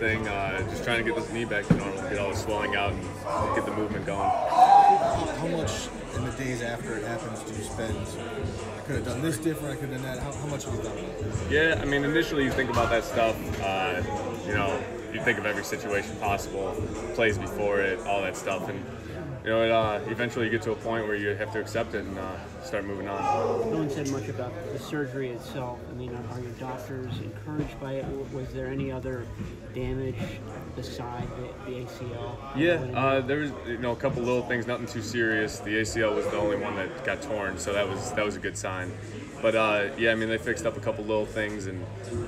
everything. Just trying to get this knee back to normal, get all the swelling out, and get the movement going. How much in the days after it happens do you spend? I could have done this different. I could have done that. How much have you thought about that? Yeah, I mean, initially you think about that stuff. You know, you think of every situation possible, plays before it, all that stuff, and you know, eventually you get to a point where you have to accept it and start moving on. No one said much about the surgery itself. I mean, are your doctors encouraged by it? Was there any other damage beside the ACL? Yeah, there was a couple little things, nothing too serious. The ACL was the only one that got torn, so that was a good sign. But yeah, I mean, they fixed up a couple little things, and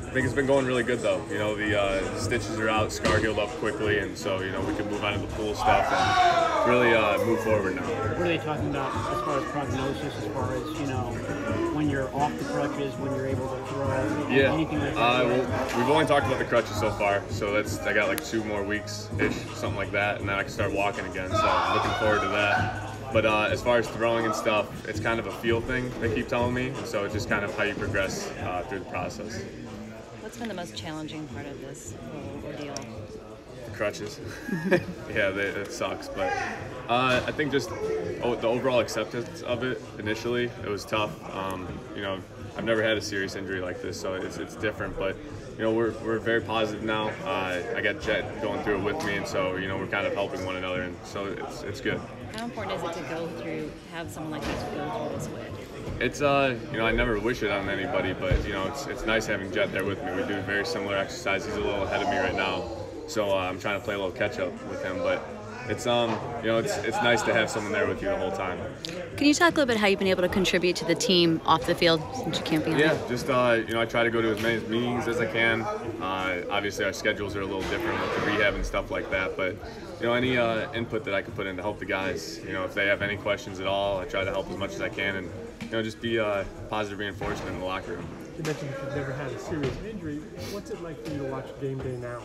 I think it's been going really good though. You know, the stitches are out, scar healed up quickly, and so we can move on to the pool stuff and really move forward now. What are they talking about as far as prognosis, as far as when you're off the crutches, when you're able to throw? Anything like that? Well, we've only talked about the crutches so far, so I got like 2 more weeks-ish, something like that, and then I can start walking again. So I'm looking forward to that. But as far as throwing and stuff, it's kind of a feel thing, they keep telling me. And so it's just kind of how you progress through the process. What's been the most challenging part of this whole ordeal? The crutches. Yeah, it sucks. But I think just the overall acceptance of it initially, it was tough. I've never had a serious injury like this, so it's different. But we're very positive now. I got Jet going through it with me, and so we're kind of helping one another, and so it's good. How important is it to have someone like this go through this with? It's I never wish it on anybody, but it's nice having Jet there with me. We do very similar exercise. He's a little ahead of me right now, so I'm trying to play a little catch up with him. But it's it's nice to have someone there with you the whole time. Can you talk a little bit how you've been able to contribute to the team off the field since you can't be on? Yeah, just I try to go to as many meetings as I can. Obviously our schedules are a little different with the rehab and stuff like that, but any input that I can put in to help the guys, if they have any questions at all, I try to help as much as I can, and just be a positive reinforcement in the locker room. You mentioned you've never had a serious injury. What's it like for you to watch game day now?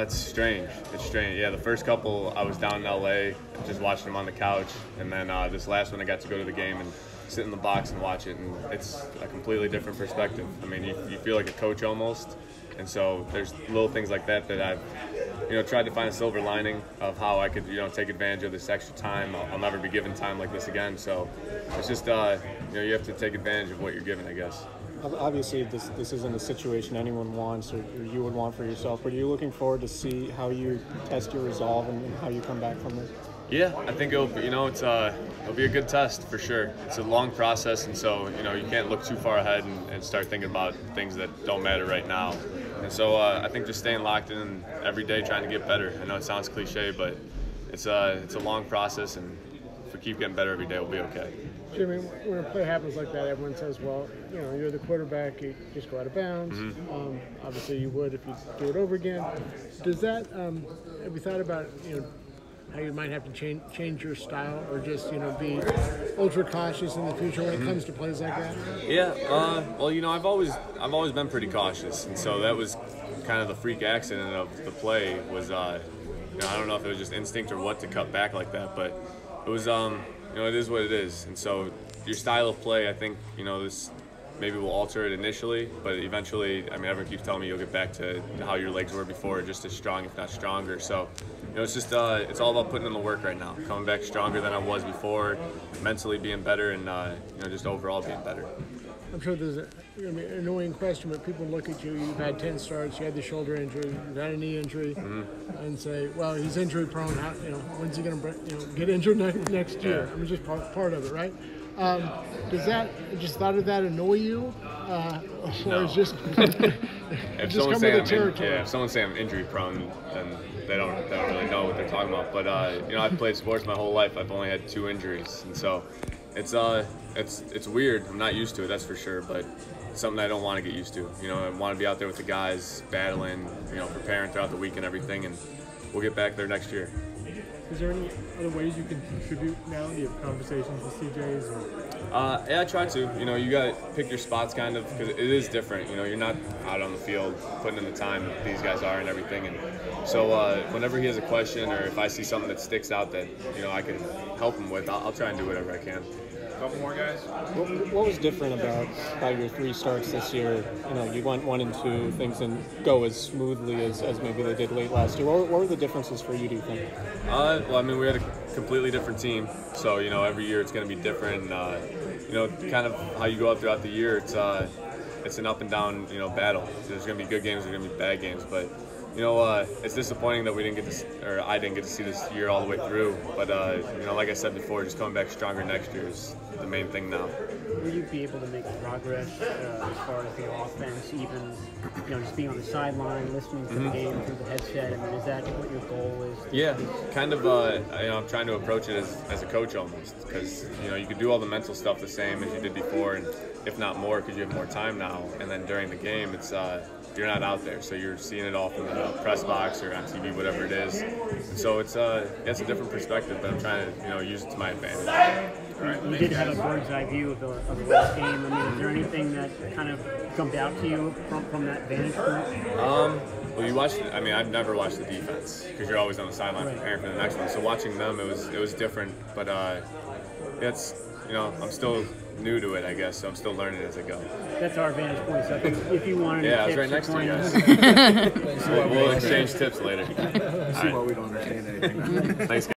It's strange. It's strange. Yeah, the first couple I was down in LA, just watching them on the couch, and then this last one I got to go to the game and sit in the box and watch it, and it's a completely different perspective. I mean, you feel like a coach almost, and so there's little things like that I've tried to find a silver lining of how I could take advantage of this extra time. I'll never be given time like this again, so it's just you have to take advantage of what you're given, I guess. Obviously, this isn't a situation anyone wants or you would want for yourself, but are you looking forward to see how you test your resolve and how you come back from this? Yeah, I think it'll be a good test for sure. It's a long process, and so you can't look too far ahead and start thinking about things that don't matter right now. And so I think just staying locked in every day, trying to get better. I know it sounds cliche, but it's a long process, and if we keep getting better every day, we'll be okay. Jimmy, when a play happens like that, everyone says, well, you're the quarterback, you just go out of bounds. Mm-hmm. Obviously you would if you do it over again. Does that, have you thought about, how you might have to change your style or just, be ultra cautious in the future when it comes to plays like that? Yeah, well, I've always been pretty cautious, and so that was kind of the freak accident of the play was, I don't know if it was just instinct or what to cut back like that, but it was, it is what it is, and so your style of play, I think, this maybe will alter it initially, but eventually, I mean, everyone keeps telling me you'll get back to how your legs were before, just as strong, if not stronger. So, it's just, it's all about putting in the work right now, coming back stronger than I was before, mentally being better, and, just overall being better. I'm sure there's going to be an annoying question, but people look at you, you've had 10 starts, you had the shoulder injury, you've had a knee injury, and say, well, he's injury prone, when's he going to get injured next year? Yeah. I mean, just part of it, right? Does that, just thought of that annoy you? No. Or is just, if just come with the territory? If someone say I'm injury prone, then they don't really know what they're talking about. But I've played sports my whole life. I've only had 2 injuries, and so it's weird. I'm not used to it, that's for sure. But it's something I don't want to get used to. I want to be out there with the guys, battling, preparing throughout the week and everything, and we'll get back there next year. Is there any other ways you can contribute now? Do you have conversations with CJs? Or? Yeah, I try to. You got to pick your spots kind of because it is different. You're not out on the field putting in the time that these guys are and everything. And so whenever he has a question or if I see something that sticks out that, I can help him with, I'll try and do whatever I can. couple more guys. What was different about your 3 starts this year? You know, you went 1 and 2, things didn't go as smoothly as maybe they did late last year. What were the differences for you, do you think? Well, I mean, we had a completely different team, so you know, every year it's going to be different. You know, kind of how you go out throughout the year, it's an up and down, you know, battle. There's going to be good games, there's going to be bad games, but you know, it's disappointing that we didn't get to, or I didn't get to see this year all the way through. But you know, like I said before, just coming back stronger next year is the main thing now. Will you be able to make progress as far as the offense, even just being on the sideline, listening to the game through the headset? I mean, is that what your goal is? Yeah, kind of. You know, I'm trying to approach it as a coach almost, because you know you can do all the mental stuff the same as you did before, and if not more, because you have more time now. And then during the game, it's you're not out there, so you're seeing it all from the press box or on TV, whatever it is. And so it's a different perspective, but I'm trying to use it to my advantage. Right, you did have a bird's eye view of the last game. I mean, is there anything that kind of jumped out to you from that vantage point? Well, you watched it. I mean, I've never watched the defense because you're always on the sideline preparing for the next one. So watching them, it was different. But it's I'm still new to it, I guess. So I'm still learning as I go. That's our vantage point. So if you wanted, I was right next to you guys. We'll exchange tips later. See why we don't understand anything. Thanks, guys.